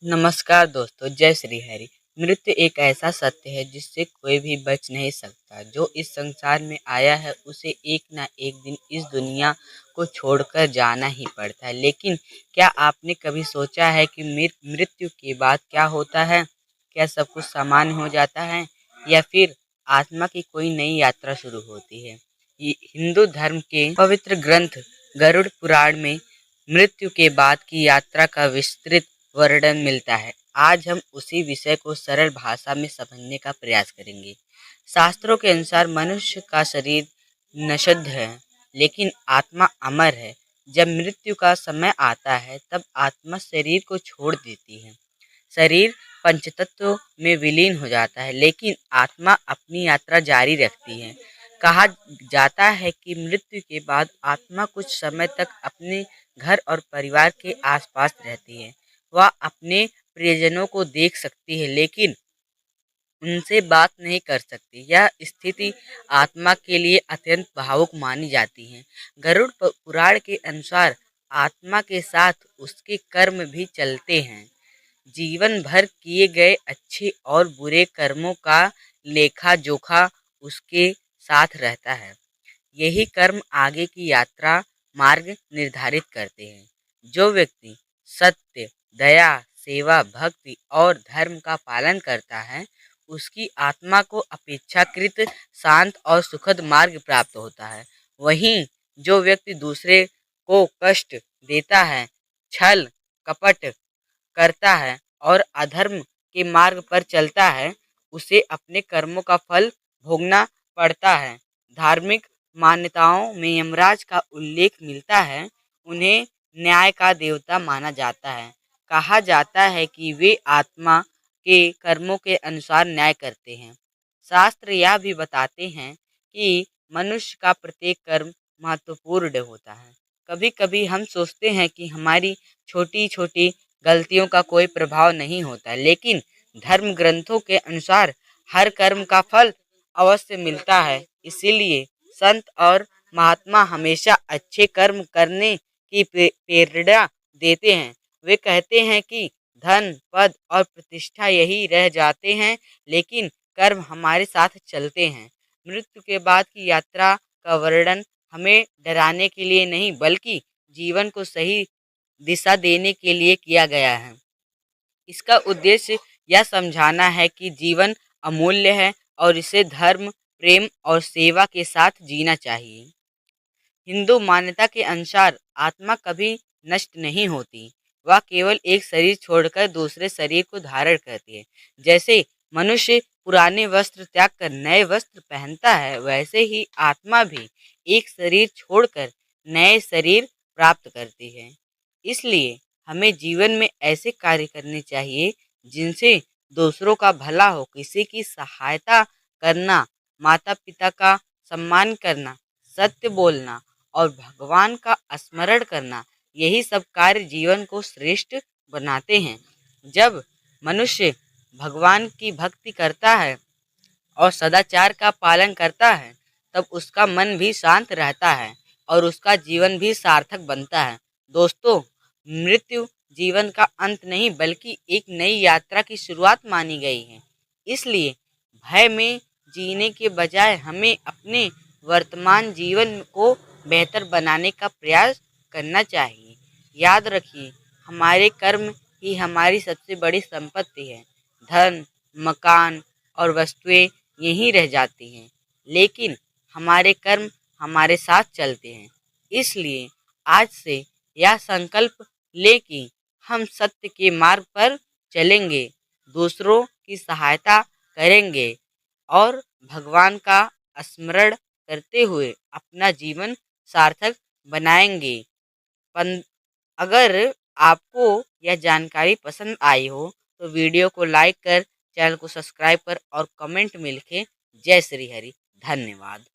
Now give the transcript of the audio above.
नमस्कार दोस्तों, जय श्री हरि। मृत्यु एक ऐसा सत्य है जिससे कोई भी बच नहीं सकता। जो इस संसार में आया है उसे एक ना एक दिन इस दुनिया को छोड़कर जाना ही पड़ता है। लेकिन क्या आपने कभी सोचा है कि मृत्यु के बाद क्या होता है? क्या सब कुछ सामान्य हो जाता है या फिर आत्मा की कोई नई यात्रा शुरू होती है? हिंदू धर्म के पवित्र ग्रंथ गरुड़ पुराण में मृत्यु के बाद की यात्रा का विस्तृत वर्णन मिलता है। आज हम उसी विषय को सरल भाषा में समझने का प्रयास करेंगे। शास्त्रों के अनुसार मनुष्य का शरीर नश्वर है, लेकिन आत्मा अमर है। जब मृत्यु का समय आता है तब आत्मा शरीर को छोड़ देती है। शरीर पंचतत्व में विलीन हो जाता है, लेकिन आत्मा अपनी यात्रा जारी रखती है। कहा जाता है कि मृत्यु के बाद आत्मा कुछ समय तक अपने घर और परिवार के आसपास रहती है। वह अपने प्रियजनों को देख सकती है, लेकिन उनसे बात नहीं कर सकती। यह स्थिति आत्मा के लिए अत्यंत भावुक मानी जाती है। गरुड़ पुराण के अनुसार आत्मा के साथ उसके कर्म भी चलते हैं। जीवन भर किए गए अच्छे और बुरे कर्मों का लेखा जोखा उसके साथ रहता है। यही कर्म आगे की यात्रा मार्ग निर्धारित करते हैं। जो व्यक्ति सत्य, दया, सेवा, भक्ति और धर्म का पालन करता है, उसकी आत्मा को अपेक्षाकृत शांत और सुखद मार्ग प्राप्त होता है। वहीं जो व्यक्ति दूसरे को कष्ट देता है, छल कपट करता है और अधर्म के मार्ग पर चलता है, उसे अपने कर्मों का फल भोगना पड़ता है। धार्मिक मान्यताओं में यमराज का उल्लेख मिलता है। उन्हें न्याय का देवता माना जाता है। कहा जाता है कि वे आत्मा के कर्मों के अनुसार न्याय करते हैं। शास्त्र यह भी बताते हैं कि मनुष्य का प्रत्येक कर्म महत्वपूर्ण होता है। कभी कभी हम सोचते हैं कि हमारी छोटी छोटी गलतियों का कोई प्रभाव नहीं होता, लेकिन धर्म ग्रंथों के अनुसार हर कर्म का फल अवश्य मिलता है। इसीलिए संत और महात्मा हमेशा अच्छे कर्म करने की प्रेरणा देते हैं। वे कहते हैं कि धन, पद और प्रतिष्ठा यही रह जाते हैं, लेकिन कर्म हमारे साथ चलते हैं। मृत्यु के बाद की यात्रा का वर्णन हमें डराने के लिए नहीं, बल्कि जीवन को सही दिशा देने के लिए किया गया है। इसका उद्देश्य यह समझाना है कि जीवन अमूल्य है और इसे धर्म, प्रेम और सेवा के साथ जीना चाहिए। हिंदू मान्यता के अनुसार आत्मा कभी नष्ट नहीं होती। वह केवल एक शरीर छोड़कर दूसरे शरीर को धारण करती है। जैसे मनुष्य पुराने वस्त्र त्याग कर नए वस्त्र पहनता है, वैसे ही आत्मा भी एक शरीर छोड़कर नए शरीर प्राप्त करती है। इसलिए हमें जीवन में ऐसे कार्य करने चाहिए जिनसे दूसरों का भला हो। किसी की सहायता करना, माता पिता का सम्मान करना, सत्य बोलना और भगवान का स्मरण करना, यही सब कार्य जीवन को श्रेष्ठ बनाते हैं। जब मनुष्य भगवान की भक्ति करता है और सदाचार का पालन करता है, तब उसका मन भी शांत रहता है और उसका जीवन भी सार्थक बनता है। दोस्तों, मृत्यु जीवन का अंत नहीं, बल्कि एक नई यात्रा की शुरुआत मानी गई है। इसलिए भय में जीने के बजाय हमें अपने वर्तमान जीवन को बेहतर बनाने का प्रयास करना चाहिए। याद रखिए, हमारे कर्म ही हमारी सबसे बड़ी संपत्ति है। धन, मकान और वस्तुएं यहीं रह जाती हैं, लेकिन हमारे कर्म हमारे साथ चलते हैं। इसलिए आज से यह संकल्प ले कि हम सत्य के मार्ग पर चलेंगे, दूसरों की सहायता करेंगे और भगवान का स्मरण करते हुए अपना जीवन सार्थक बनाएंगे। पन अगर आपको यह जानकारी पसंद आई हो तो वीडियो को लाइक कर, चैनल को सब्सक्राइब कर और कमेंट में लिखें। जय श्री हरि। धन्यवाद।